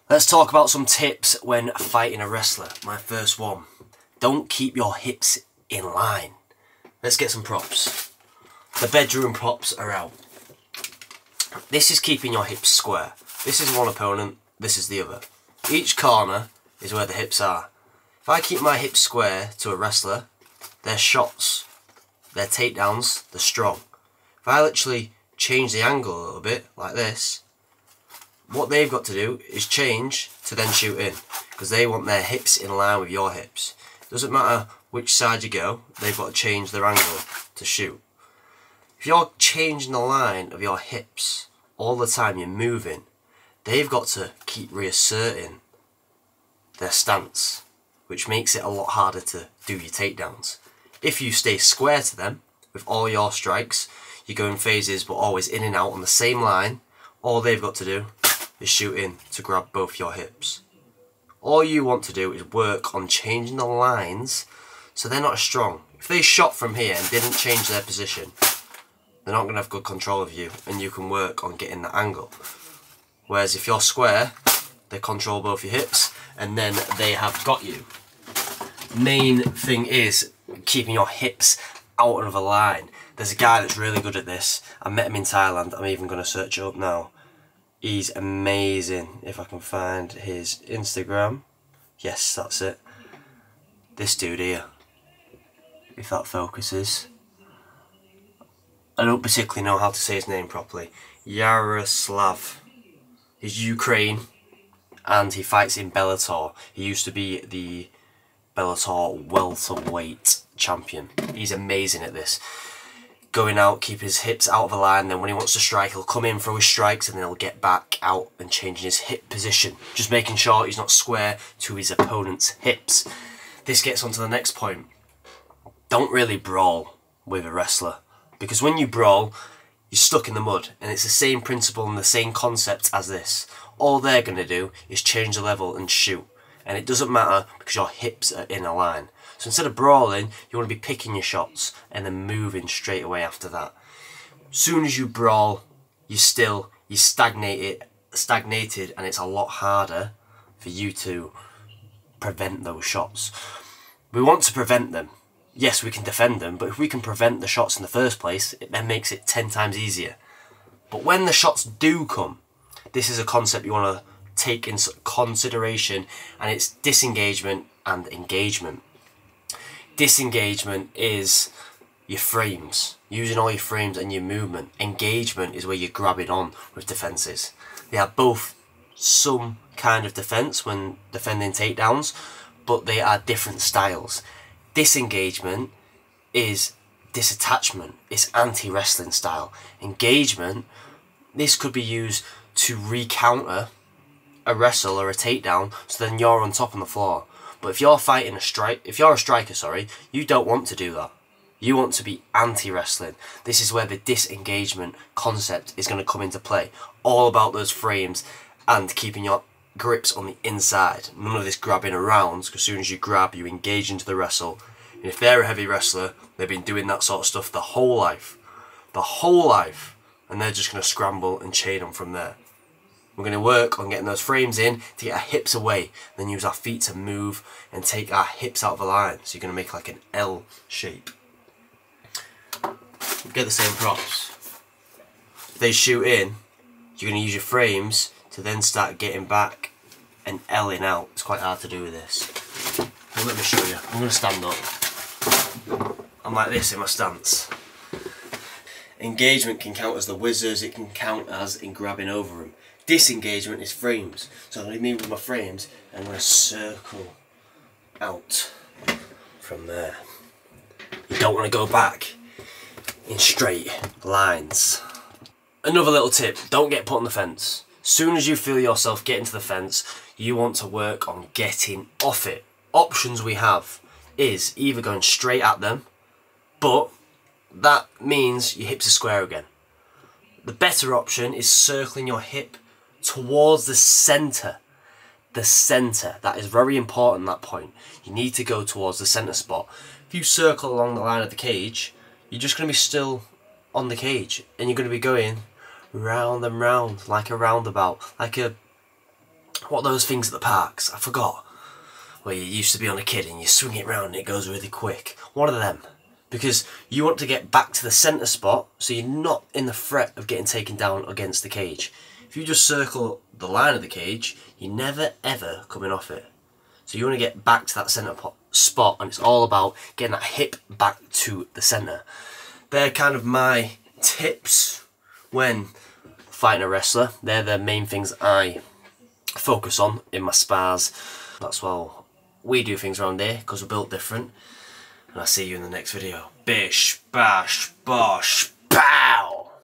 Let's talk about some tips when fighting a wrestler. My first one, don't keep your hips in line. Let's get some props. The bedroom props are out. This is keeping your hips square. This is one opponent, this is the other. Each corner is where the hips are. If I keep my hips square to a wrestler, their shots, their takedowns, they're strong. If I literally change the angle a little bit, like this, what they've got to do is change to then shoot in, because they want their hips in line with your hips. Doesn't matter which side you go, they've got to change their angle to shoot. If you're changing the line of your hips all the time you're moving, they've got to keep reasserting their stance, which makes it a lot harder to do your takedowns. If you stay square to them with all your strikes, you go in phases but always in and out on the same line, all they've got to do is shoot in to grab both your hips. All you want to do is work on changing the lines so they're not as strong. If they shot from here and didn't change their position, they're not going to have good control of you, and you can work on getting that angle. Whereas if you're square, they control both your hips and then they have got you. Main thing is keeping your hips out of a line. There's a guy that's really good at this. I met him in Thailand. I'm even going to search it up now. He's amazing. If I can find his Instagram. Yes, that's it. This dude here. If that focuses. I don't particularly know how to say his name properly. Yaroslav. He's Ukraine and he fights in Bellator. He used to be the Bellator welterweight champion. He's amazing at this. Going out, keep his hips out of the line, then when he wants to strike, he'll come in, throw his strikes, and then he'll get back out and changing his hip position. Just making sure he's not square to his opponent's hips. This gets on to the next point. Don't really brawl with a wrestler, because when you brawl, you're stuck in the mud, and it's the same principle and the same concept as this. All they're going to do is change the level and shoot, and it doesn't matter because your hips are in a line. So instead of brawling, you want to be picking your shots and then moving straight away after that. Soon as you brawl, you're stagnated, and it's a lot harder for you to prevent those shots. We want to prevent them. Yes, we can defend them, but if we can prevent the shots in the first place, it then makes it 10 times easier. But when the shots do come, this is a concept you want to take into consideration, and it's disengagement and engagement. Disengagement is your frames, using all your frames and your movement. Engagement is where you're grabbing on with defences. They have both some kind of defence when defending takedowns, but they are different styles. Disengagement is disattachment, it's anti-wrestling style. Engagement, this could be used to re-counter a wrestle or a takedown, so then you're on top on the floor. But if you're fighting if you're a striker, you don't want to do that. You want to be anti-wrestling. This is where the disengagement concept is going to come into play. All about those frames and keeping your grips on the inside. None of this grabbing around, because as soon as you grab, you engage into the wrestle. And if they're a heavy wrestler, they've been doing that sort of stuff the whole life. The whole life. And they're just going to scramble and chain them from there. We're going to work on getting those frames in to get our hips away, then use our feet to move and take our hips out of the line. So you're going to make like an L shape. Get the same props. If they shoot in, you're going to use your frames to then start getting back and L-ing out. It's quite hard to do with this. But let me show you. I'm going to stand up. I'm like this in my stance. Engagement can count as the whizzers, it can count as in grabbing over them. Disengagement is frames. So I'm going to move with my frames and I'm going to circle out from there. You don't want to go back in straight lines. Another little tip, don't get put on the fence. Soon as you feel yourself getting to the fence, you want to work on getting off it. Options we have is either going straight at them, but that means your hips are square again. The better option is circling your hip towards the centre. The centre, that is very important, that point. You need to go towards the centre spot. If you circle along the line of the cage, you're just going to be still on the cage and you're going to be going round and round like a roundabout, like a what are those things at the parks? I forgot. Where you used to be on a kid and you swing it round and it goes really quick. One of them. Because you want to get back to the centre spot so you're not in the threat of getting taken down against the cage. If you just circle the line of the cage, you're never ever coming off it. So you want to get back to that centre spot, and it's all about getting that hip back to the centre. They're kind of my tips when fighting a wrestler. They're the main things I focus on in my spars. That's why we do things around here, because we're built different. And I'll see you in the next video. Bish, bash, bosh.